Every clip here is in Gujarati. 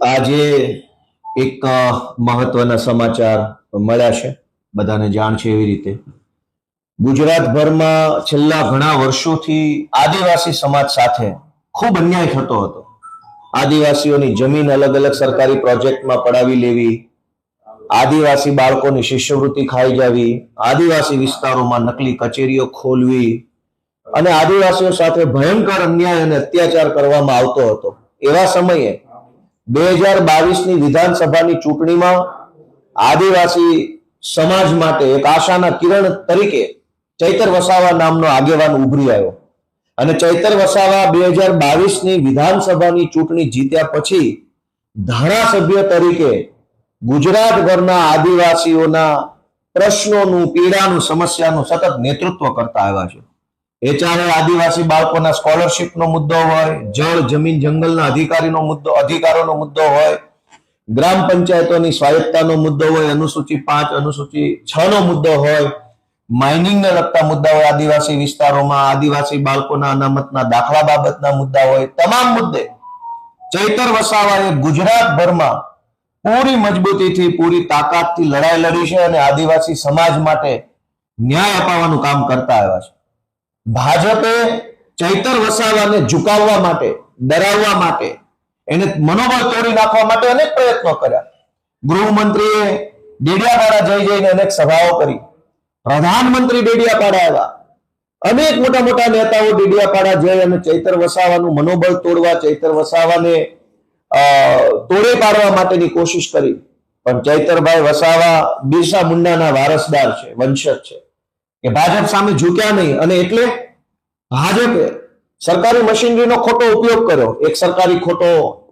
આજે એક મહત્વના સમાચાર મળ્યા છે, બધાને જાણ છે એવી રીતે ગુજરાતભરમાં છેલ્લા ઘણા વર્ષોથી આદિવાસી સમાજ સાથે ખૂબ અન્યાય થતો હતો. આદિવાસીઓની જમીન અલગ અલગ સરકારી પ્રોજેક્ટમાં પડાવી લેવી, આદિવાસી બાળકોની શિષ્યવૃત્તિ ખાઈ જવી, આદિવાસી વિસ્તારોમાં નકલી કચેરીઓ ખોલવી અને આદિવાસીઓ સાથે ભયંકર અન્યાય અને અત્યાચાર કરવામાં આવતો હતો. એવા સમયે 2022ની વિધાનસભાની ચૂંટણીમાં આદિવાસી સમાજ માટે એક આશાના કિરણ તરીકે ચૈતર વસાવા નામનો આગેવાન ઉભરી આવ્યો અને ચૈતર વસાવા 2022ની વિધાનસભાની ચૂંટણી જીત્યા પછી ધારાસભ્ય તરીકે ગુજરાતભરના આદિવાસીઓના પ્રશ્નોનું, પીડાનું, સમસ્યાનું સતત નેતૃત્વ કરતા આવ્યા છે. એ ચાહે આદિવાસી બાળકોના સ્કોલરશિપનો મુદ્દો હોય, જળ, જમીન, જંગલના અધિકારોનો મુદ્દો હોય, ગ્રામ પંચાયતોની સ્વાયત્તાનો મુદ્દો હોય, અનુસૂચિ 5, અનુસૂચિ 6નો મુદ્દો હોય, માઇનિંગને લગતા મુદ્દા હોય, આદિવાસી વિસ્તારોમાં આદિવાસી બાળકોના અનામતના દાખલા બાબતના મુદ્દા હોય, તમામ મુદ્દે ચૈતર વસાવાએ ગુજરાતભરમાં પૂરી મજબૂતીથી, પૂરી તાકાતથી લડાઈ લડી છે અને આદિવાસી સમાજ માટે ન્યાય અપાવવાનું કામ કરતા આવ્યા છે. ભાજપે ચૈતર વસાવાને ઝુકાવવા માટે, ડરાવવા માટે, એને મનોબળ તોડી નાખવા માટે અનેક પ્રયત્નો કર્યા. ગૃહમંત્રીએ ડેડિયાપાડા જઈને અનેક સભાઓ કરી, પ્રધાનમંત્રી ડેડિયાપાડા આવ્યા, અનેક મોટા મોટા નેતાઓ ડેડિયાપાડા જઈ અને ચૈતર વસાવાનું મનોબળ તોડવા, ચૈતર વસાવાને તોડે પાડવા માટેની કોશિશ કરી. પણ ચૈતરભાઈ વસાવા બિરસા મુંડાના વારસદાર છે, વંશજ છે, કે ભાજપ સામે ઝૂક્યા નહીં અને એટલે ભાજપે સરકારી મશીનરીનો ખોટો ઉપયોગ કર્યો. એક સરકારી ખોટો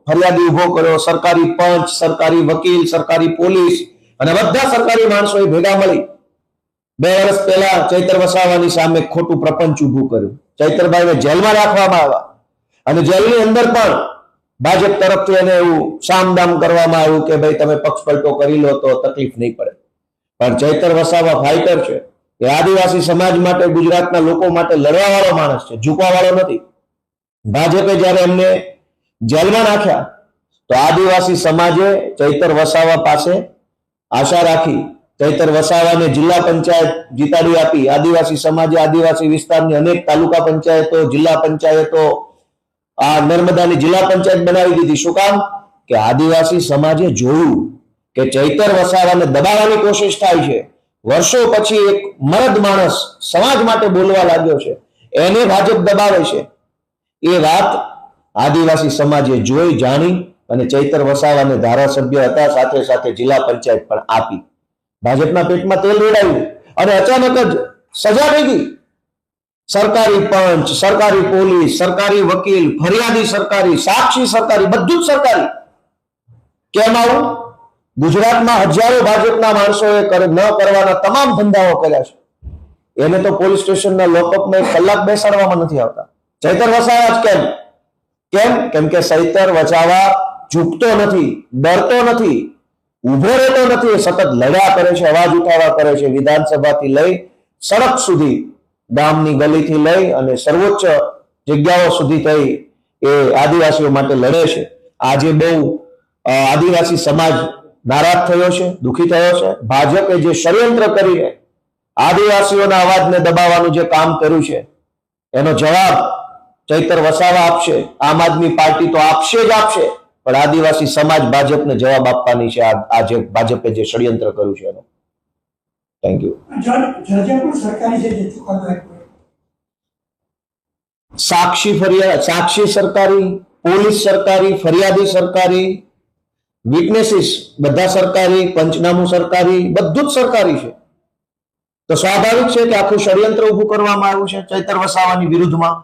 ફરિયાદી ઉભો કર્યો, સરકારી પંચ, સરકારી વકીલ, સરકારી પોલીસ અને બધા સરકારી માણસોએ ભેગા મળી 2 વર્ષ પહેલા ચૈતર વસાવાની સામે ખોટું પ્રપંચ ઉભું કર્યું. ચૈતરભાઈને જેલમાં રાખવામાં આવ્યા અને જેલની અંદર પણ ભાજપ તરફથી એને એવું સામદામ કરવામાં આવ્યું કે ભાઈ તમે પક્ષ પલટો કરી લો તો તકલીફ નહીં પડે. પણ ચૈતર વસાવા ફાઇટર છે, એ આદિવાસી સમાજ માટે, ગુજરાતના લોકો માટે લડવા વાળો માણસ છે, ઝૂકવા વાળો નથી. ભાજપે જ્યારે એમને જેલમાં નાખ્યા તો આદિવાસી સમાજે ચૈતર વસાવા પાસે આશા રાખી, ચૈતર વસાવાને જિલ્લા પંચાયત જીતાડી આપી. આદિવાસી સમાજે આદિવાસી વિસ્તારની અનેક તાલુકા પંચાયતો, જિલ્લા પંચાયતો, આ નર્મદાની જિલ્લા પંચાયત બનાવી દીધી. શું કામ? કે આદિવાસી સમાજે જોયું કે ચૈતર વસાવાને દબાવવાની કોશિશ થાય છે. વર્ષો પછી એક મરદ માણસ સમાજ માટે બોલવા લાગ્યો છે, એને ભાજપ દબાવે છે. એ વાત આદિવાસી સમાજે જોઈ, જાણી અને ચૈતર વસાવાને ધારાસભ્ય હતા, સાથે સાથે જિલ્લા પંચાયત પણ આપી. ભાજપના પેટમાં તેલ રેડાયું અને અચાનક જ સજા થઈ ગઈ. સરકારી પંચ, સરકારી પોલીસ, સરકારી વકીલ, ફરિયાદી સરકારી, સાક્ષી સરકારી, બધું જ સરકારી. કેમ આવું? ગુજરાતમાં હજારો ભાજપના માણસોએ ન કરવાના તમામ ધંધાઓ કર્યા છે. એને તો પોલીસ સ્ટેશનના લોકઅપમાં 1 કલાક બેસાડવામાં નથી આવતા. ચૈતર વસાવા જ કેમ? કેમ કે ચૈતર વસાવા ઝૂકતો નથી, ડરતો નથી, ઉભો રહેતો નથી. સતત લડ્યા કરે છે, અવાજ ઉઠાવવા કરે છે. વિધાનસભાથી લઈ સડક સુધી, ગામની ગલીથી લઈ અને સર્વોચ્ચ જગ્યાઓ સુધી થઈ એ આદિવાસીઓ માટે લડે છે. આજે બહુ આદિવાસી સમાજ નારાજ થયો છે, દુઃખી થયો છે. ભાજપે જે ષડયંત્ર કરીને આદિવાસીઓના અવાજને દબાવવાનું જે કામ કર્યું છે એનો જવાબ ચૈતર વસાવા આપશે. આમ આદમી પાર્ટી તો આપશે જ આપશે, પણ આદિવાસી સમાજ ભાજપને જવાબ આપવાની છે. આજે ભાજપે જે ષડયંત્ર કર્યું છે એનો. Thank you. સાક્ષી સરકારી, પોલીસ સરકારી, ફરિયાદી સરકારી, વિટનેસીસ બધા સરકારી, પંચનામું સરકારી, બધું જ સરકારી છે. તો સ્વાભાવિક છે કે આખું ષડયંત્ર ઉભું કરવામાં આવ્યું છે ચૈતર વસાવાની વિરુદ્ધમાં.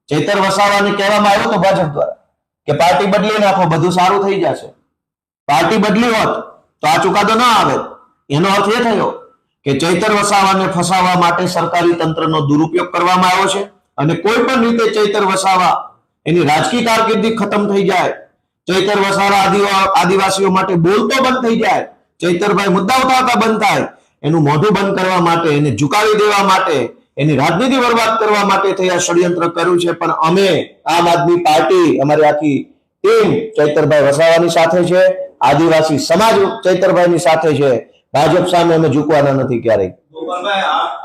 ચૈતર વસાવાને કહેવામાં આવ્યું તો ભાજપ દ્વારા કે પાર્ટી બદલી નાખો, બધું સારું થઈ જશે. પાર્ટી બદલી હોત તો આ ચુકાદો ના આવે. એનો અર્થ એ થયો કે ચૈતર વસાવાને ફસાવવા માટે સરકારી તંત્રનો દુરુપયોગ કરવામાં આવ્યો છે અને કોઈ પણ રીતે ચૈતર વસાવા એની રાજકીય કારકિર્દી ખતમ થઈ જાય, ચૈતર વસાવા આદિવાસીઓ માટે બોલતો બંધ થઈ જાય, ચૈતરભાઈ મુદ્દા ઉઠાવતા બંધ થાય, એનું મોઢું બંધ કરવા માટે, એને ઝુકાવી દેવા માટે, એની રાજનીતિ બરબાદ કરવા માટે થઈ આ ષડયંત્ર કર્યું છે. પણ અમે આમ આદમી પાર્ટી, અમારી આખી ટીમ ચૈતરભાઈ વસાવાની સાથે છે, આદિવાસી સમાજ ચૈતરભાઈની સાથે છે. ભાજપ સામે અમે ઝૂકવાના નથી ક્યારેય. ગોપાલભાઈ,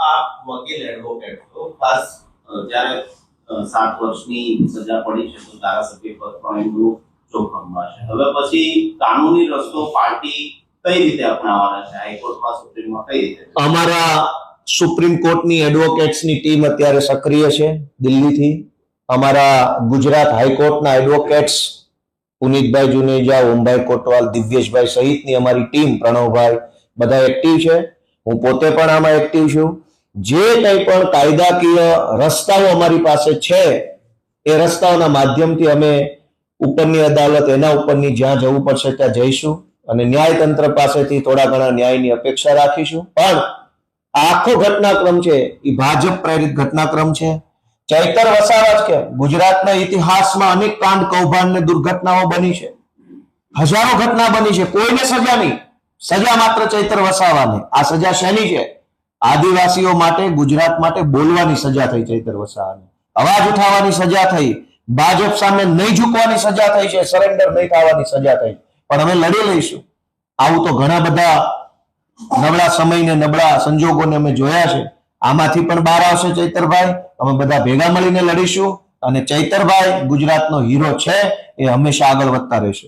આપ વકીલ એડવોકેટ છો, ખાસ જ્યારે 7 વર્ષની સજા પડી છે તો ધારાસભ્ય પદ પણ એમનું જોખમમાં છે. હવે પછી કાનૂની રસ્તો પાર્ટી કઈ રીતે અપનાવવાના છે? હાઈકોર્ટમાં, સુપ્રીમમાં કઈ રીતે? અમારા સુપ્રીમ કોર્ટની એડવોકેટ્સની ટીમ અત્યારે સક્રિય છે દિલ્હીથી. અમારા ગુજરાત હાઈકોર્ટના એડવોકેટ્સ પુનિતભાઈ જુનેજા, ઓમભાઈ કોટવાલ, દિવ્યેશભાઈ સહિતની અમારી ટીમ, પ્રણવભાઈ, બધા એક્ટિવ છે. હું પોતે પણ આમાં એક્ટિવ છું. જે કંઈ પણ કાયદાકીય રસ્તાઓ અમારી પાસે છે એ રસ્તાઓના માધ્યમથી અમે ઉપરની અદાલત, એના ઉપરની જ્યાં જવું પડશે ત્યાં જઈશું અને ન્યાયતંત્ર પાસેથી થોડા ઘણા ન્યાયની અપેક્ષા રાખીશું. પણ આખો ઘટનાક્રમ છે એ ભાજપ પ્રેરિત ઘટનાક્રમ છે. ચૈતર વસાવા જ કે ગુજરાતના ઇતિહાસમાં અનેક કાંડ, કૌભાંડ ને દુર્ઘટનાઓ બની છે. હજારો ઘટના બની છે. કોઈને સજા નહીં, સજા માત્ર ચૈતર વસાવાને. આ સજા શેની છે? આદિવાસીઓ માટે, ગુજરાત માટે બોલવાની સજા થઈ ચૈતર વસાવાને. અવાજ ઉઠાવવાની સજા થઈ. ભાજપ સામે નહીં ઝૂકવાની સજા થઈ છે. સરેન્ડર નહીં થવાની સજા થઈ. પણ અમે લડી લઈશું. આવું તો ઘણા બધા નબળા સમયને, નબળા સંજોગોને અમે જોયા છે. આમાંથી પણ બહાર આવશે ચૈતરભાઈ. અમે બધા ભેગા મળીને લડીશું અને ચૈતરભાઈ ગુજરાતનો હીરો છે, એ હંમેશા આગળ વધતા રહેશે.